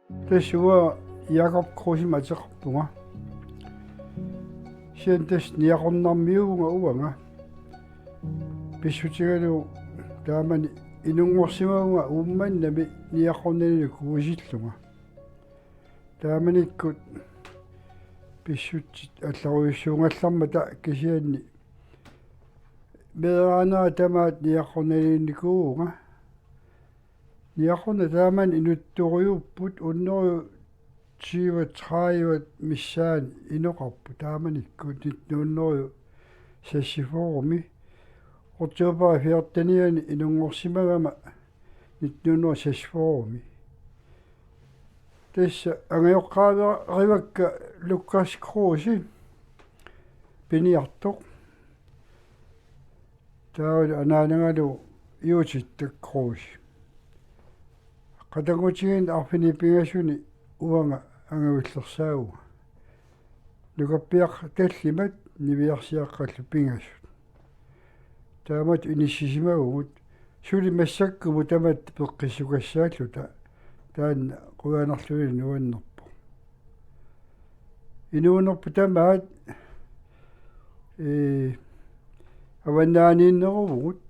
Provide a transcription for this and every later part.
Тэсуа Jakob Krosimatеқарпунга сиантас ниақорнармиуга увага писсутигалу таамани инунгорсимауга уумманнами ниақорналину куусиллунга тааманиккут писсутит алларуйуссуунгалларма та кисианни мераанаа тамаат ниақорналинникууга ниақорна таамани инутторюуппут уннерю 20-30 миссаани иноқарпу тааманиккут нуннерю сассифооми ортиопаа фиартаниани инунгорсимагама нуннерю сассифооми тасса ангиоққааверивакка Лукас Кроси пиниартоқ таавал анаанагалу иутиттак Кроси qatangutigiin arfinipingasuni uanga angavillерсаагуга нукаппиақ таллимат нивиарсиаққаллу пингассут таамат униссисимагугут сули массаккуму тамат пеққиссукассааллута таанна қуаанерлуини нуаннерпу инуунерпу тамаат аваннаанииннерувгут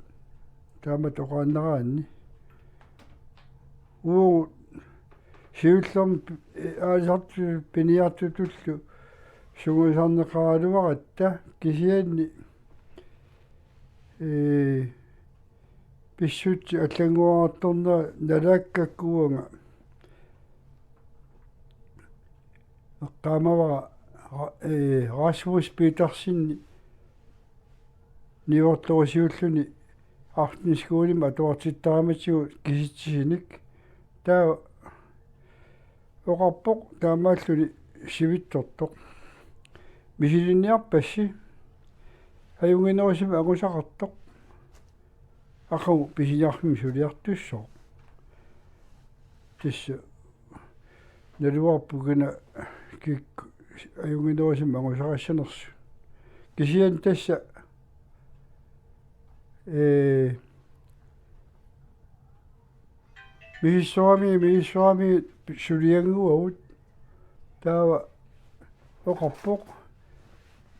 таамат оқааннераанни уу сиуллерм аасарту пиниартутуллу сугусарнеқаралуаратта кисианни писсутти аллангуарторна налааккаккуунга эққаамавара Расмус Петерсинни ниорторсиуллуни артнискуулима атуартиттараматигу киситсисиник таа оқарпоқ таамааллуни сивиттортоқ мисилинниарпасси аюнгинерусима агусақартоқ ақагу писиниарфими сулиартуссоо тисса налуарпугина кикку аюнгинерусима агусақассанерсу кисиан тасса миссуами сулиангуагут таава оқарпоқ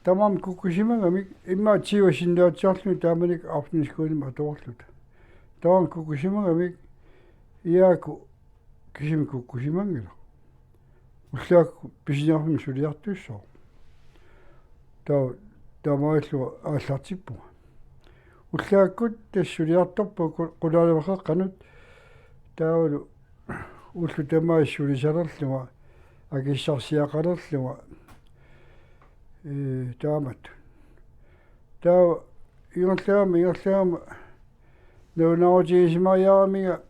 тамам кукусимагамик имма тиуасиннаатсаарлуни тааманик арфнискуулима аторлута таан кукусимагамик иааку кисим кукусимангила уллаакку писиниарфими сулиартуссоо таа тамааллу ааллартиппуга уллааккут тассулиарторпу qulaалавақеққанут таавалу уллу тамаассулисалерлуга акиссарсиақалерлуга таамат таа ингерлаама нунаутигисимариарамига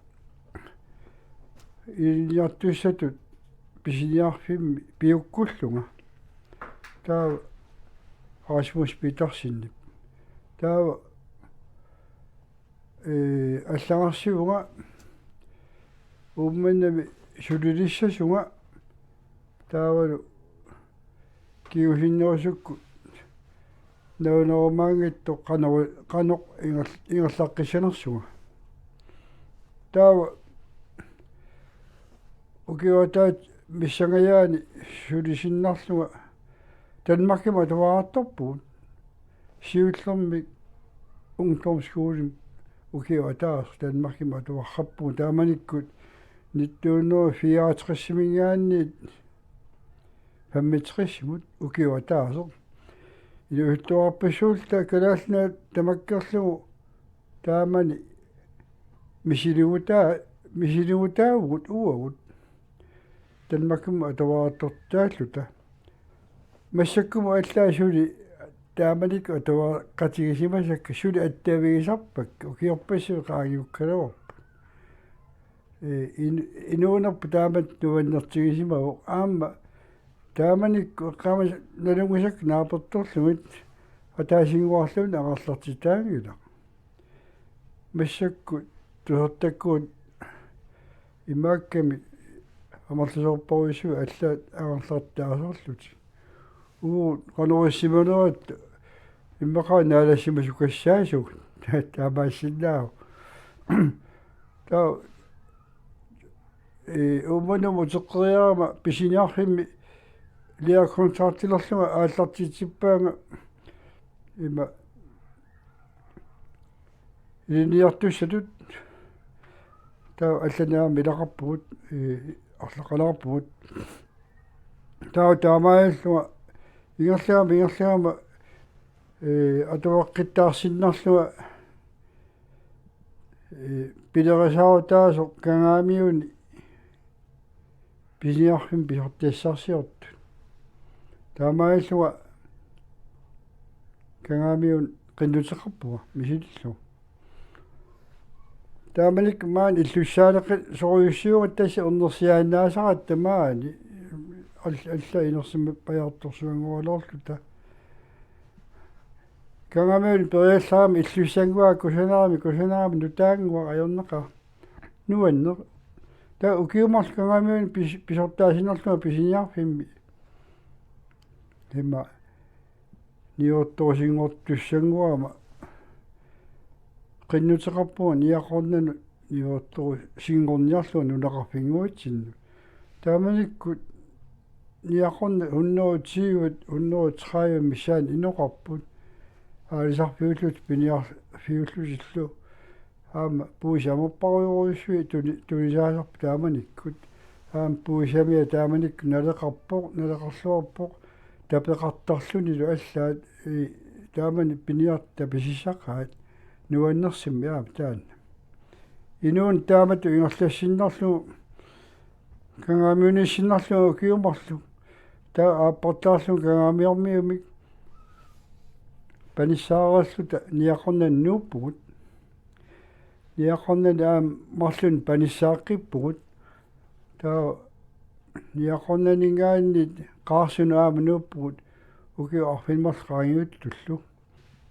илиартуссатут писиниарфимми пиуккуллунга таа Расмус Петерсинни таа аллагарсивуга уумманнами сулилиссасунга таавалу киусиннерусукку наунеромаангитто qaноқ ингерлаққиссанерсуга таава укиотаат миссангаяани сулисиннарлуга Danmarkima таваартарпуут сиуллерми ungdomsskolen укиотаас Danmarkima таварраппу тааманиккут 1964 65 укиотаасо илуттуарпассуулта калаална тамаккерлугу таамани мисилиутаагут уагут Danmarkima таваартортааллута массаккуму аллаасули тааманик атуа қатигисимасакка сули аттавигисарпак укиорпассуу qaagиуккалаварпу инуунерпу таамат нуаннертигисимаву аама тааманик эққама налунгисак наапертторлугит атаасингуарлуна aqarlartitaangila массакку тухертаккуут имаакками амарлусорпаруису аллаат aqarlartaасоорлути qanuussimanerat иммақаа наалассимасукассаасуг таамаассиннаау таа умануму теққериарама писиниарфимми лиаконтрактилерлунга ааллартитиппаанга има илиниартуссатут таа алланаами илақарпугут арлақалаарпугут таамааллуга ингерлаама атуаққиттаарсиннарлуга пилерисаутаасо кангаамиуни писиниарфим писортиассарсиорту таамааллуга кангаамиун qinnuteqarpuga misillу тааманик маан иллуссаалеқи сорuyussiuga тасси орнерсиаанаасарат тамаани алла инерсимми паярторсуангуалоорлу та кангаамиун периаллаарами иллуссангуа кусанаарами нутаангуа ajorneqa нуаннер та укиумарл кангаамиун писортаасинерлуга писиниарфимми химма ниортторсингортуссангуама qinnuteqarpuga niaqornanu niortorsiнгорниарлуга нунақарфингуитсинну тааманиккут niaqorna 130 мисаан иноқарпут аалисарфиуллут пиниарфиуллусиллу аама пуисамерпаруйоруйссуи тулисаасарп тааманиккут аама пуисамиа тааманикку налеқарлуарпоқ тапеқартарлунилу аллаат таамани пиниарта писиссақаат нуаннерсимми аама таана инуун таамату ингерлассиннарлу кангаамиуниссиннарлу киумарлу таа ааппортаарлу кангаамиармиумик паниссаараллута ниақорнаннууппугут ниақорнан аама марлун паниссааққиппугут таа ниақорнанингааннит qaarсуна аама нууппугут укиу арфинмарлqaangiuttullu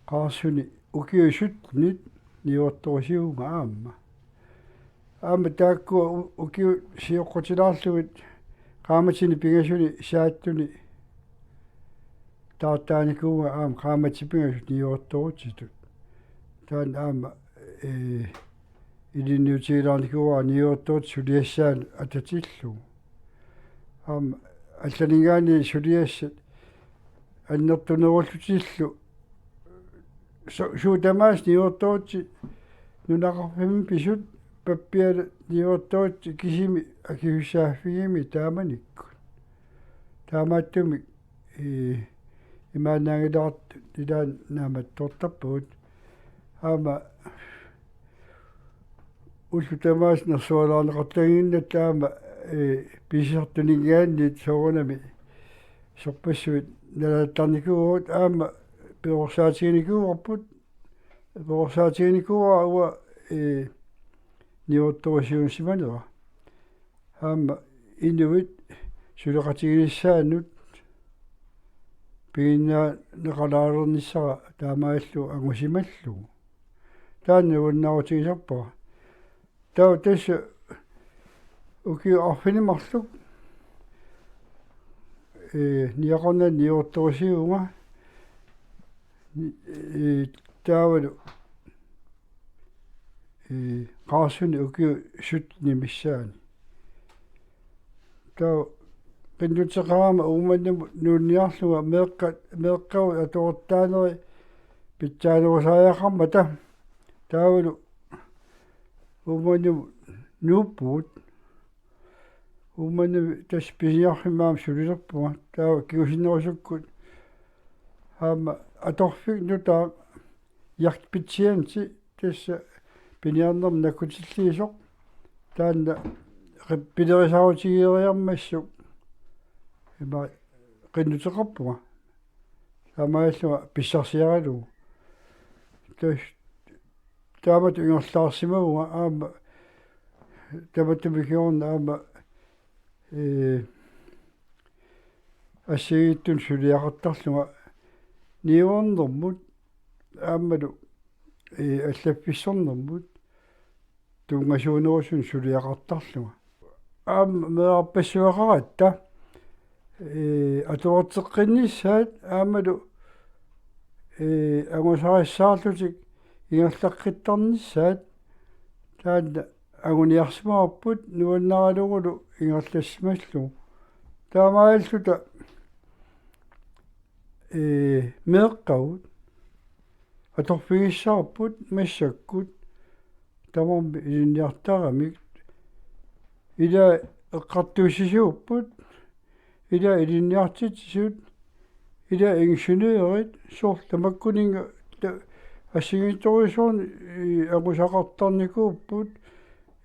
qaarсуни укиусутнит ниуорторсиуга аама тааккуа укиу сиоққутилаарлугит qaamатини пигасуни сааттуни таатааникууга аама qaamати пигасут ниуорторутитут таан аама илинниутигилаарникууа ниуорторут сулиассаан ататиллу аама алланингаани сулиассат аннертунеруллутиллу суутамаас ниуорторути нунақарфими писут паппиала ниуорторути кисими акиуссааффигими тааманикку таамааттуми имаанаагилаарт тилаан нааматтортарпуут аама уллутамаас нерсуалаарнеқартагинна таама писертунингааннит соорунами сорпассуит налааттарникуугут аама пеорсаатигникууарпут пеорсаатигникууа уа ниуорторсиунсиманера аама инуит сулеқатигиниссаанут пиинна неқалаалерниссара таамааллу ангусималлу таанна уаннаарутигисарпара таа тасса укиу арфинимарлук ниақорна ниуорторсиунга таавалу qaarсуни укиу сут нимиссаани таа qinnuteqarama uumannamut nuunniarluga meeqqau atuortaaneri pitsaanерусааяақарма таавалу уумannamut нууппуут ууманнами тас писиарфимаам сулилерпуга таава киусинерусуккут аама аторфик нутаа яртпитсиамти тасса пиниарнерм накутиллиисоқ таанна пилерисаутигиериармассук има qinnuteqarpuga таамааллуга писсарсиаралу тас таамат ингерлаарсимавуга аама таматтумикиорна аама ассигиттун сулиақартарлуга ниуорнэрмут аамалу аллаффиссорнэрмут тунгасуунерусун сулиақартарлуга аама меарпассуақаратта атуортеққиннissaат аамалу агусариссаарлутик ингерлаққиттарнissaат таанна агуниарсимааппут нуаннаралугулу ингерлассималлу таамааллута меэккавут аторфигиссаарпут массаккут тамарми илинниартаарамик ила эққартуусисууппут ила илинниартитсут ила ингeniørит соор тамаккунинга ассигиторисуун акусақартарникууппут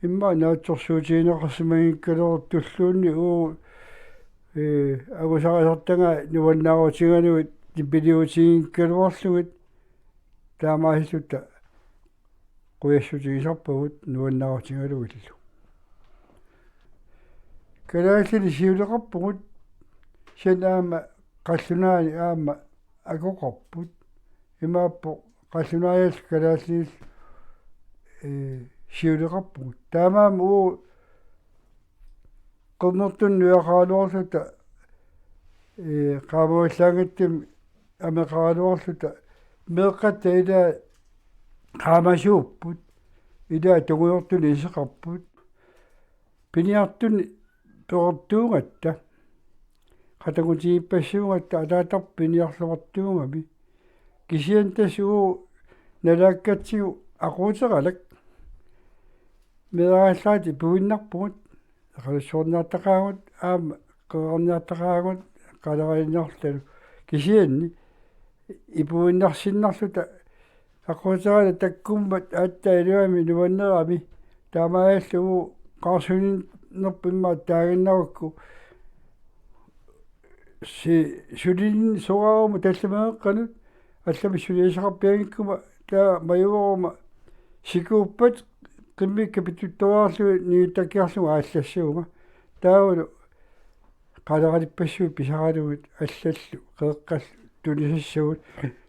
имма наатсорсуутиинеқарсимагиккалерутуллуунни уу акусақасартанга нуаннаарутигануит типпилиутигиккалуарлугит таамааллута quyassutigisarpagut nuannarutigaluillu kalaallini siuleqarpugut sian aama qallunaani aama akoqarput imaappo qallunaayal kalaalliil siuleqarpugut taamaama uu qernertunnuaqaaluarluta qaamuallaangattim ameqaaluarluta meeqqatta ilaa qaamasuupput ilaa tuguyortuni iseqarput piniartuni peqortuungatta qatagutigippassuungatta ataatarpiniarluartuungami kisian tasuu nalaakkatsigu aquuteqalak meeraallaati puinnarpugut eqalussuornaartaqaagut aama qeqarniartaqaagut qalarinnarlalu kisianni ipuinnarsinnarluta aquuteqala takkummat aattailuami nuannerami taamaallu qaarsuninnerpimmaat taaginnarukku sulin soqarumu tallameeqqanut allami suliisaqarpiagikkuma taa majuoruma sikuuppat qimmikka pituttuaarlu niuttakiarlugu aallassuuma taavulu qalaqalippassuu pisaqalugut allallu qeeqqallu tunisassugut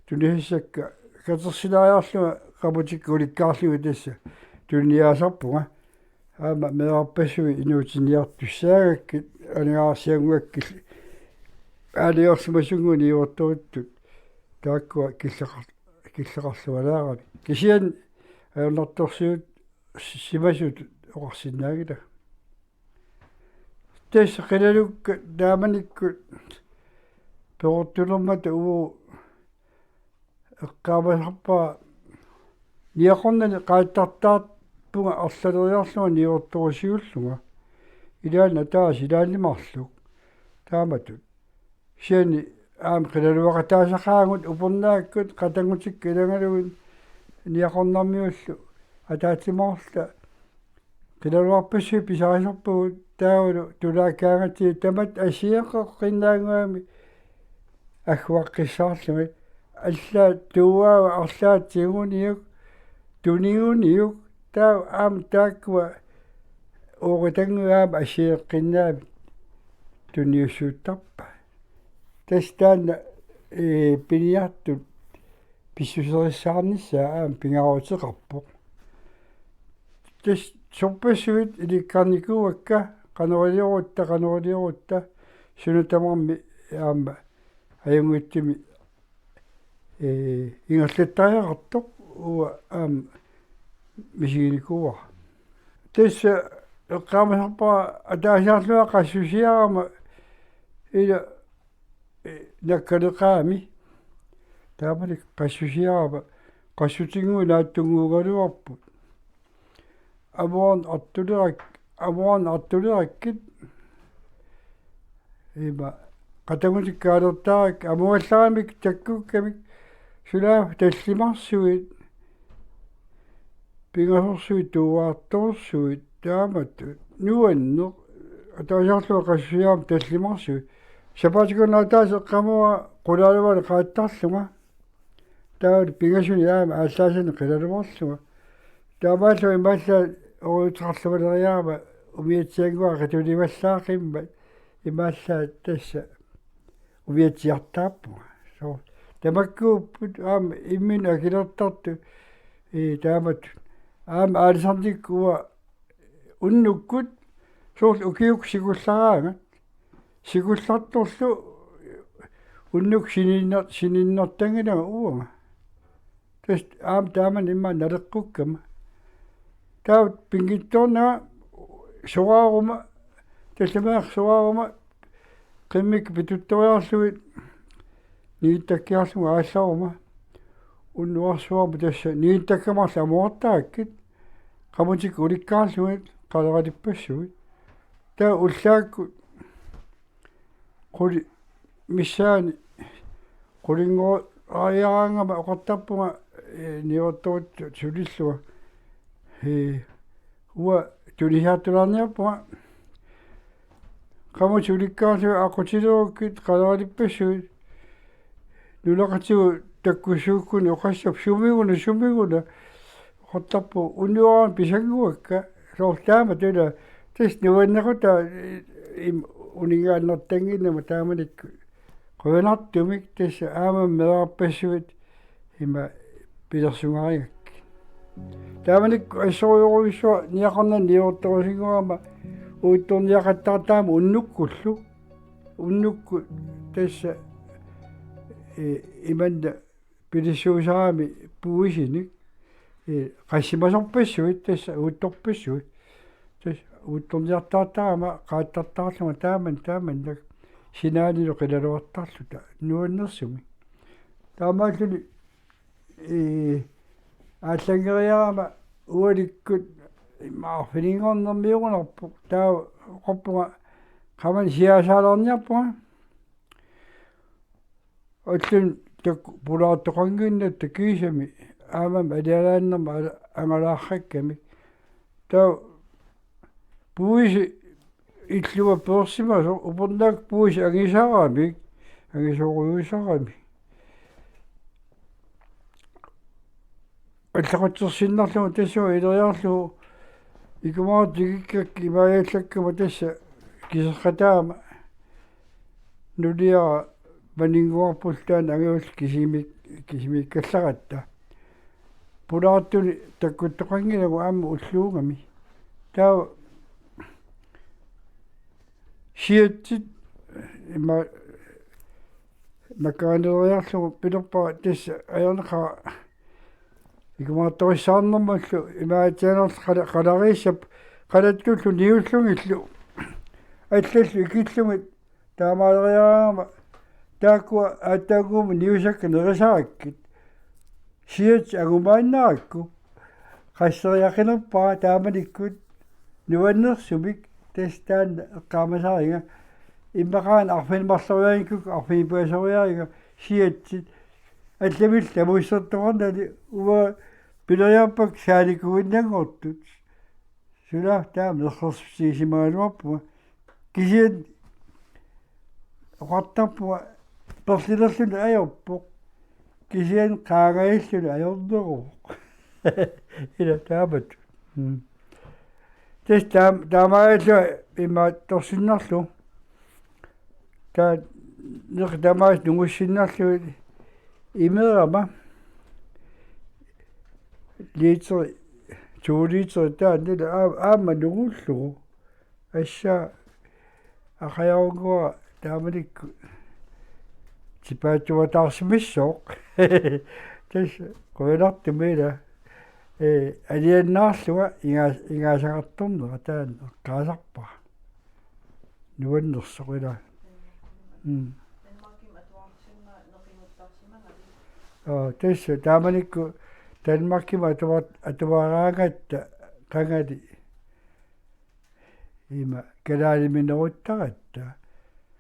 tunisakka katersinaajaarluga qaputikkuulikkaarlugu tassa tunniaasarpunga aama meeqarpassui inuutiniartussaagakkit anigaarsianguakkil aaliorsumasunguni iortuuttut taakkua killeqarlualaarami kisian ajornartorsiut simasut oqarsinnaagila tassa qilalukka taamanikkut peqortulermata uu eqqaamasarpaa niaqornani qaattartaarpunga arlaleriarluga niortorisiulluga ilaana taas ilaannimarluk taamatut siani aam qilaluaqataasaqaagut upernaakut qatangutikka ilangalugun niaqornarmiullu ataatimaorla qilaluarpassui pisaarisarpugut taavulu tulaakkaangati tamat asiaqeqqinnaanguami аггуаққиссаарлуми алла туаава арлаатсигуниук тунигуниук таа аам тааккуа ооритангуаама асиеққиннаами туниуссууттарпа тастаана пиниартут писсусериссаарниссаа аам пингаруутеқарпоқ тас сорпассуит иликкарникууакка канорилиорутта сунутамарми аама аюнгуттими ингерлаттариақартоқ уа аам мисигиникуа тасса эққаамасарпаа атаасаарлуа qassусиарама ила наккалеқаами таамалик qassусиарама qassутингуи нааттунгуугалуарпут амуан артулераккит има qatagutikkaalерtaarak amuallaramik takkukkamik sulaa tallimarsuit pingasorsuit tuuaartorsuit taamattu nuanneq ataasarlua qassuyaam tallimarsuit sapatikunnaataas eqqamua qulaaluvale qaattarlunga taavut pingasuni aama ааllaasani qilalumarluga taamaallu imaalla oruuteqarluvaleriaama umiatsiangua qatulimallaaqimmat imaallaa tassa uviatsiartaappuga so tamakkuupput aama immin akilertartu taamatut aama aalisarnikkua unnukkut soorlu ukiuk sikullaraangat sikullartorlu unnuk sininnertanginaga uunga tas aama taaman imma naleqqukkama таа пингитторнаа сораарума талламаах сораарума qimмик питутториарлугит нииттаккиарлуга аалларума уннуарсуарпу тасса нииттаккамарла амуартааккит qamutик уликкаарлугит қалералиппассугит таа уллаакку quli миссаани qulingоо аяаангама оқартарпунга ниортторут сулиллуа уа тулихааттулаарниарпунга qamut уликкаарлуга ақутилууккит қалералиппассугит нулақатигу таккусууккуни оқассап сумигуна хоттарпу унниуаран писангуакка соортаама тула тис нуаннерута им унингааннартангиннама тааманикку quvernartumik tassa aamam meerappassuvit ima pilersungariakki taamanikku assoruyoruvissua niaqarnan niortorusingorama uuttorniaqattaartaama unnukku tassa imanna pilissuusaraami puisinik qassimasorpassuvit tassa uuttorpassuvit tassa uuttorniartaartaama qaattartaarlunga taaman sinaanilo qilaluartarluta nuannersumi taamaalluni ааллангериарама уаликкут имаарфилингорнэрмиугунарпу таа қоппуга qamан сиасаалерниарпуга аллун так пулаартоқангиннат такисами аамам алиалааннерма ангалаарракками таа пуиси иллуа персимасо упорнаак пуиси агисоруйусарами аллақутсерсиннарлугу тассуа илериарлугу икумаат тигиккак имаяллаккама тасса кисеққатаама нулиара манингуарпуллаан агиус кисимиккалларатта пулаартуни таккуттоқангилагу аама уллуугами таа сиатсит има маккаанериарлугу пилерпара тасса аернеқара икумаатториссаарнэрмаллу имаатианерл қаларииссап қалаттуллу ниуллугиллу аллаллу икиллугит таамаалериарама тааккуа ааттаагуума ниусакка нерисараккит сиат агумааннаракку qasseriaqilерпара тааманиккут нуаннерсумик тастаан эққаамасаринга иммақаан арфинмарлериангкук арфинипуасориаринга сиатсит алламил тамуиссерторнали уа пилериарпак сааликуиннангортут сула таам нерсерсисимаалуарпуга кисиат оқартарпуга персилерлуна аёрпоқ кисиан қаагаиллуна аёрнеруоқ ила таамат тас таамаалла има торсиннарлу таа нер таамаас нугуссиннарлу имерама литер 2 литер тааннила аама нугуллугу асса ахаяугуа тааманикку типаатуатаарсимиссооқ тас qoinartumila алианнаарлуга ингаасагартторнера таан эққаасарпа нуаннерсоқила тасса тааманикку Danmarkima атуараагатта қангали има калаалиминеруттаратта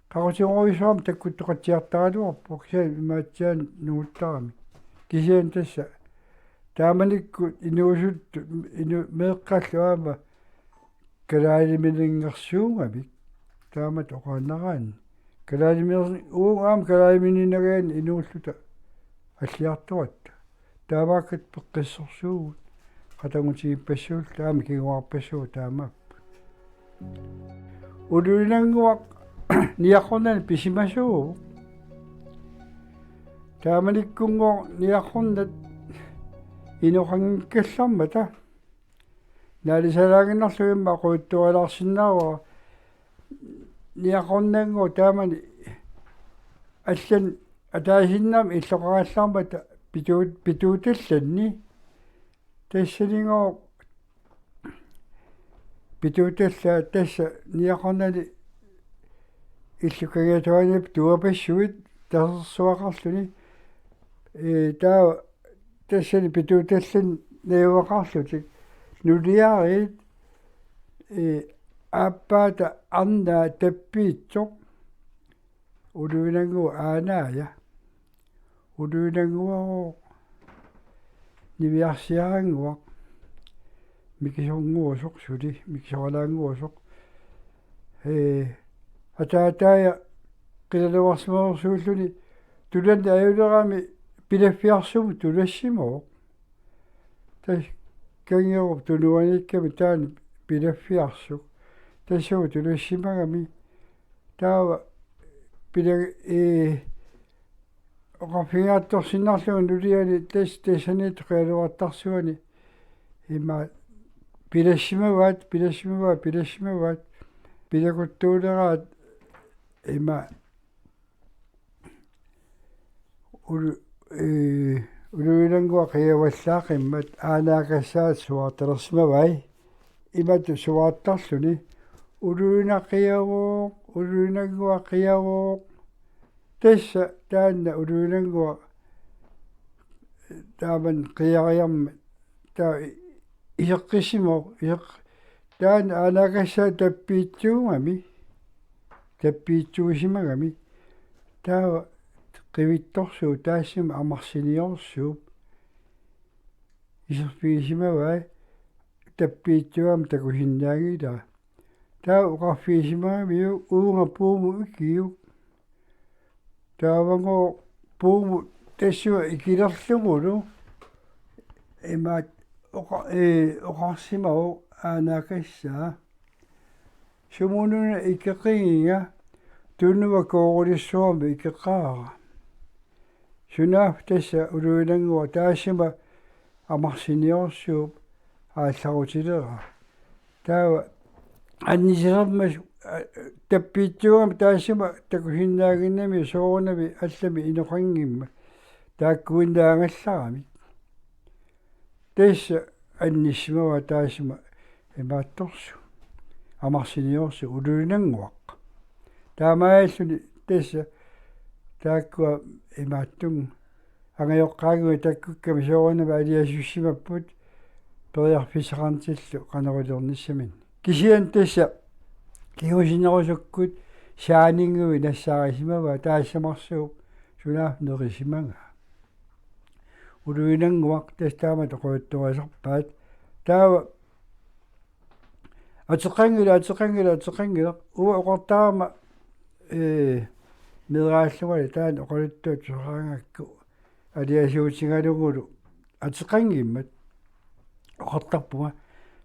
қарусингоисуам таккуттоқатсиартаралуарпу киса имаатсиан нууттарами кисиан тасса тааманикку инуусутту ину меэққаллуаама калаалиминингерсуугами таамат оқааннараани калаалимиерни уугаам калаалимининнагаан инууллута аллиартуатта таамааккат пеққиссорсуугут қатангутигиппассуул таами кигуарпассуу таамаап улулингуақ ниаққорнани писимасуу тааманиккунгоо ниаққорнат инохангкаллармата налисалаагиннарлуимма қуиттуалаарсиннаава ниаққорнангоо таамани аллан атаасиннаам иллоқараллаармата питууталланни тассалингоо Pitutella tassa niaqornali иллукагатуанап туапассуит таерсуақарлүни таа тассани питуталлан неуақарлутик нулиариит ааппаата арнаа таппиитсоқ улуинангу аанаая улуинангуаро нивиарсиарангуа микисорнгуусоқ сули микисоралаангуусоқ атаатаая қилалуарсимаорсууллуни тулан аюлерами пилаффиарсуму тулассимоо тас кангеруп тунуаникками таани пилаффиарсук тассуу тулассимагами таава пила оқаффигаатторсиннарлугу нулиани тассанит қиалуартарсуани има пилассимаваат пилакуттуулераат има улуилангуа қиаваллаақиммат аанаакассаат суарталерсимавай имату суаартарлүни улуинаққиавоо улуинангуа қиавоо тасса таанна улуинангуа тааман қиариарма таа иеққисимо таан аанакасса таппиитсуусимагами таава qivittorsuu taassima amarsiniorsuup isерфиисимаваа таппиитсуам такусиннаагила таа уқарфиисимаамиу уунга пууму икиу тааванго пууму тассуа икилерлумулу имаат оқарсимау аанакассаа сумунуна икеқигинга туннуа коорулиссуарми икеқаара сунаaf тасса улуинангуа таассима амарсиниорсууп аалларутилера таава аннисермас таппиитсуам таассима такусиннаагиннами соорунами аллами иноқангимма тааккуиннаагалларами тасса анниссимава таассима имаатторсу амарсиниорсу улуинангуақ таамааллуни тасса тааккуа имааттугу ангайоққаагуи таккукками соорунама алиасуссимаппут периарфисақарнтиллу қанерулерниссамин кисиан тасса киусинерусуккут саанингуи нассаарисимава таассамарсууп сунаaf нерисимага улуинангуақ тастаама тоқуаттуасерпаат таава атеқангила уа оқортаама медрааллугали таан оқалуттуут сораангакку алиасуутингалугулу атеқангиммат оқартарпуга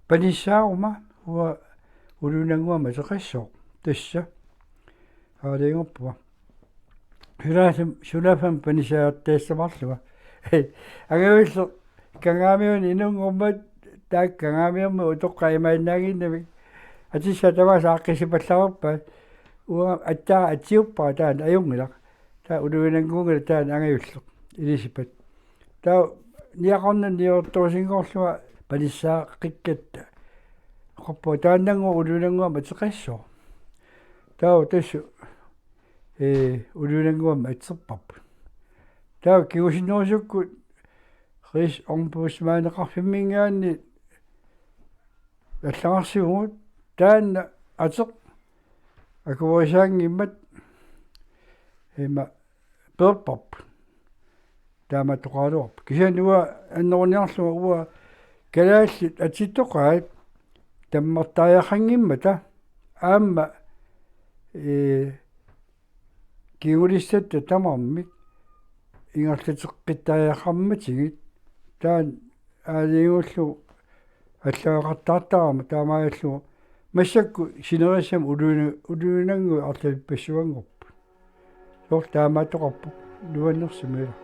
паниссаарума уа улунангуама теқассоо тасса аалингорпуга сулафам панисаартаассамарлуга агавиллер кангаамиуни инунгормат таак кангаамиарма утоққаимааннаагиннами атисса таваса аққисипалларпаат уа аттаа атсиуппаа таан аюнгилақ таа улуинангуунгила таан ангаюллеқ илисипат таа ниақорнан ниортуусингоорлуга палиссаа қиккатта қоппо тааннангу улуинангуама теқассоо таа тассу улуинангуама атсерпарпу таа киусиннерусуккут рис омбудсмаанеқарфиммингаанни аллагарсигуут таанна атеқ акуорисаангиммат има перпоп таама тоқалуарп кисануа аннерниарлуга уа калааллит атиттоқаат таммартааяқангиммата аама киулиссатта тамармик ингерлатеққиттааяқарматигит таан аалингуллу аллагақартаартарама таамааллу массакку синериссам улуинангу арлаппассуангорпу соор таамаатоқарпу нуаннерсимила